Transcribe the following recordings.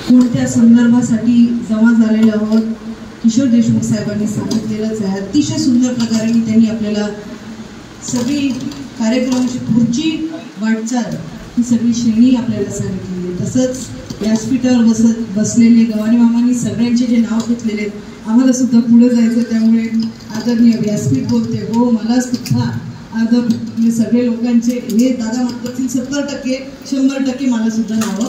कोणत्या संदर्भासाठी जमा झालेले आहोत किशोर देशमुख साहेबांनी सांगितलेलंच आहे। अतिशय सुंदर प्रकारे त्यांनी आपल्याला सगळी कार्यक्रमाची पुढची वाटचाल ही सगळी श्रेणी आपल्याला सांगितली आहे। तसंच व्यासपीठावर बसलेले गवानी मामांनी सगळ्यांचे जे नाव घेतलेले आम्हाला सुद्धा पुढे जायचं, त्यामुळे आदरणीय व्यासपीठ बोलते हो मला सुद्धा आदर सगळे लोकांचे हे दादा म्हणतात 70% 100% मला सुद्धा नावं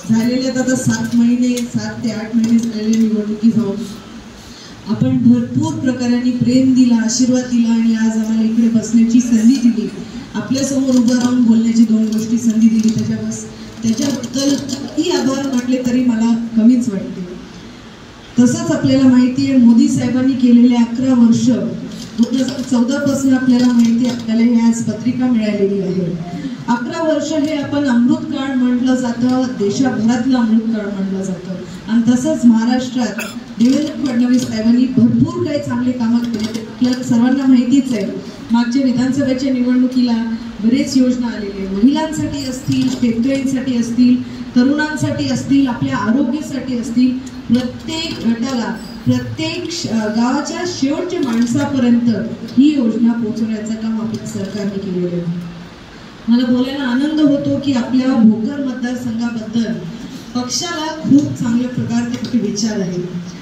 झालेले आहेत। आता 7 ते 8 महिने झालेले निवडणुकी जाऊन आपण भरपूर प्रकाराने प्रेम दिला, आशीर्वाद दिला आणि आज आम्हाला इकडे बसण्याची संधी दिली, आपल्यासमोर उभं राहून बोलण्याची 2 गोष्टी संधी दिली, त्याच्याबद्दल ही आभार म्हटले तरी मला कमीच वाटते। तसंच आपल्याला माहिती आहे मोदी साहेबांनी केलेले 11 वर्ष 2014 पासून आपल्याला माहिती आहे आपल्याला ही आज पत्रिका मिळालेली आहे। 11 वर्ष हे आपण अमृतकाळ म्हटलं जातं, देशभरातलं अमृतकाळ म्हटलं जातं आणि तसंच महाराष्ट्रात देवेंद्र फडणवीस साहेबांनी भरपूर काही चांगले कामं केले। आपल्याला सर्वांना माहितीच आहे मागच्या विधानसभेच्या निवडणुकीला बरेच योजना आलेले, महिलांसाठी असतील, शेतकऱ्यांसाठी असतील, तरुणांसाठी असतील, आपल्या आरोग्यासाठी असतील, प्रत्येक गटाला प्रत्येक गावाच्या शेवटच्या माणसापर्यंत ही योजना पोहोचवण्याचं काम आपल्या सरकारने केलेलं आहे। मला बोलायला आनंद होतो की आपल्या भोकर मतदारसंघाबद्दल पक्षाला खूप चांगल्या प्रकारचे विचार आहेत।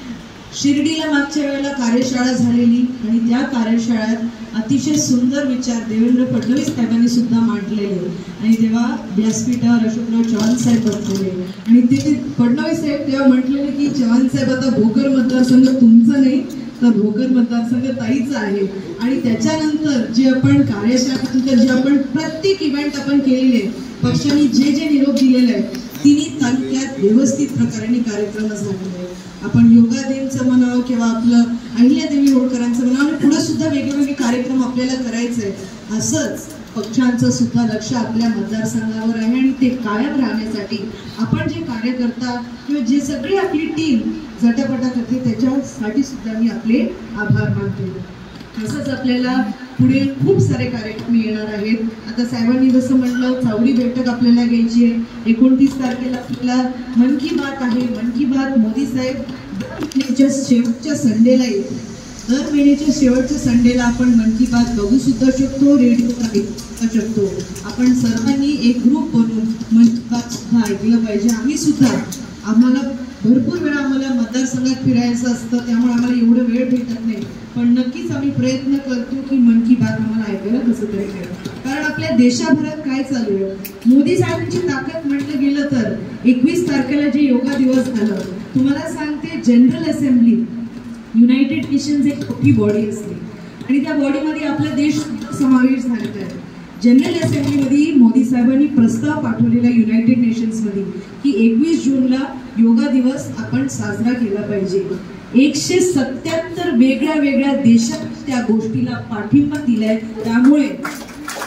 शिर्डीला मागच्या वेळेला कार्यशाळा झालेली आणि त्या कार्यशाळेत अतिशय सुंदर विचार देवेंद्र फडणवीस साहेबांनी सुद्धा मांडलेले आणि तेव्हा व्यासपीठावर अशोकराव चव्हाण साहेब बसलेले आणि ते फडणवीस साहेब तेव्हा म्हटलेले की चव्हाण साहेब आता भोकर मतदारसंघ तुमचा नाही तर भोकर मतदारसंघ ताईचा आहे। आणि त्याच्यानंतर जे आपण कार्यशाळेनंतर जे आपण प्रत्येक इव्हेंट आपण केलेले पक्षाने जे जे निरोप दिलेले आहे तिन्ही तालुक्यात व्यवस्थित प्रकारे कार्यक्रम झालेले आहेत। आपण योगा दिनचं म्हणावं किंवा आपलं अहिल्यादेवी होळकरांचं म्हणावं आणि पुढे सुद्धा वेगवेगळे कार्यक्रम आपल्याला करायचे आहे। असंच पक्षांचं सुद्धा लक्ष आपल्या मतदारसंघावर आहे आणि ते कायम राहण्यासाठी आपण जे कार्यकर्ता किंवा जे सगळी आपली टीम झटापटा करते त्याच्यासाठी सुद्धा मी आपले आभार मानते। तसंच आपल्याला पुढे खूप सारे कार्यक्रम येणार आहेत। आता साहेबांनी जसं म्हटलं चावडी बैठक आपल्याला घ्यायची आहे 29 तारखेला आपल्याला मन की बात आहे। मन की बात मोदी साहेब दर महिन्याच्या शेवटच्या संडेला येते, दर महिन्याच्या शेवटच्या संडेला आपण मन की बात बघू सुद्धा शकतो, रेडिओ ऐकू शकतो। आपण सर्वांनी एक ग्रुप बनवून मन की बात सुद्धा ऐकलं पाहिजे। आम्ही सुद्धा आम्हाला भरपूर वेळा आम्हाला मतदारसंघात फिरायचं असतं त्यामुळे आम्हाला एवढं वेळ भेटत नाही, पण नक्कीच आम्ही प्रयत्न करतो की मन की बात आम्हाला ऐकायला कसं तरी मिळेल। कारण आपल्या देशभरात काय चालू आहे मोदी साहेबांची ताकद म्हटलं गेलं तर 21 तारखेला जे योगा दिवस झालं तुम्हाला सांगते जनरल असेंब्ली युनायटेड नेशन्स एक मोठी बॉडी असते आणि त्या बॉडीमध्ये आपला देश समावेश झालेला आहे। जनरल असेंब्लीमध्ये मोदी साहेबांनी प्रस्ताव पाठवलेला युनायटेड नेशन्समध्ये की 21 जूनला योगा दिवस आपण साजरा केला पाहिजे। 177 वेगळ्या देशात त्या गोष्टीला पाठिंबा दिलाय। त्यामुळे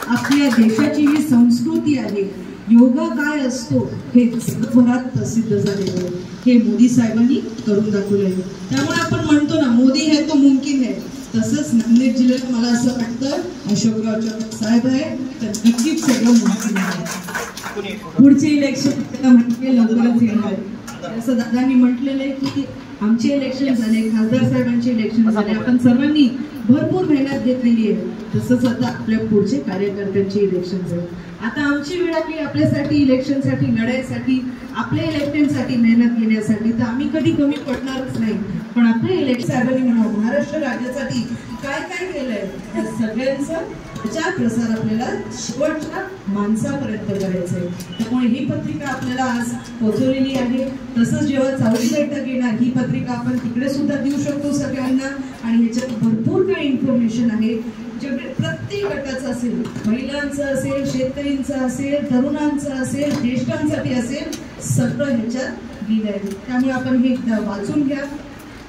आपल्या देशाची जी संस्कृती आहे योगा काय असतो हे जगभरात प्रसिद्ध झालेलं आहे, हे मोदी साहेबांनी करून दाखवलंय। त्यामुळे आपण म्हणतो ना मोदी है तो मुमकिन है, तसंच नांदेड जिल्ह्यात मला असं वाटतं अशोकराव चव्हाण साहेब आहे तर नक्कीच सगळं मुमकिन आहे। पुढचे इलेक्शन म्हणजे लवकरच येणार आहे। असं दादांनी म्हटलेलं आहे की आमचे इलेक्शन झाले, खासदार साहेबांचे इलेक्शन झाले, आपण सर्वांनी भरपूर मेहनत घेतलेली आहे, तसंच आता आपल्या पुढचे कार्यकर्त्यांचे इलेक्शन झाले। आता आमची वेळ आली आपल्यासाठी इलेक्शनसाठी लढाईसाठी आपल्या इलेक्शनसाठी मेहनत घेण्यासाठी, तर आम्ही कधी कमी पडणारच नाही। पण आपल्या इलेक्शन साहेबांनी म्हणा महाराष्ट्र राज्यासाठी काय काय केलंय त्या सगळ्यांचा प्रचार प्रसार आपल्याला शेवटच्या माणसापर्यंत करायचं आहे। त्यामुळे ही पत्रिका आपल्याला आज पोहोचवलेली आहे। तसंच जेव्हा चावडी बैठक येणार ही पत्रिका आपण तिकडे सुद्धा देऊ शकतो सगळ्यांना आणि ह्याच्यात भरपूर काही इन्फॉर्मेशन आहे जे प्रत्येक गटाचं असेल, महिलांचं असेल, शेतकऱ्यांचं असेल, तरुणांचं असेल, ज्येष्ठांसाठी असेल, सगळं ह्याच्यात लिहिलं आहे। त्यामुळे आपण हे वाचून घ्या,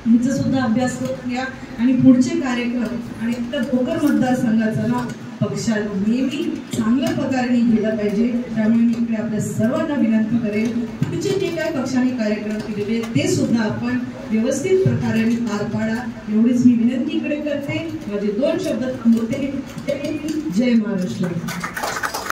हिचा सुद्धा अभ्यास करून घ्या आणि पुढचे कार्यक्रम आणि आता भोकर मतदारसंघाचा ना पक्षाला नेहमी चांगल्या प्रकारे केला पाहिजे। त्यामुळे मी इकडे आपल्या सर्वांना विनंती करेन पुढचे जे काय पक्षाने कार्यक्रम केलेले ते सुद्धा आपण व्यवस्थित प्रकारे पार पाडा, एवढीच मी विनंती इकडे करते। माझे 2 शब्द थांबवते। जय महाराष्ट्र।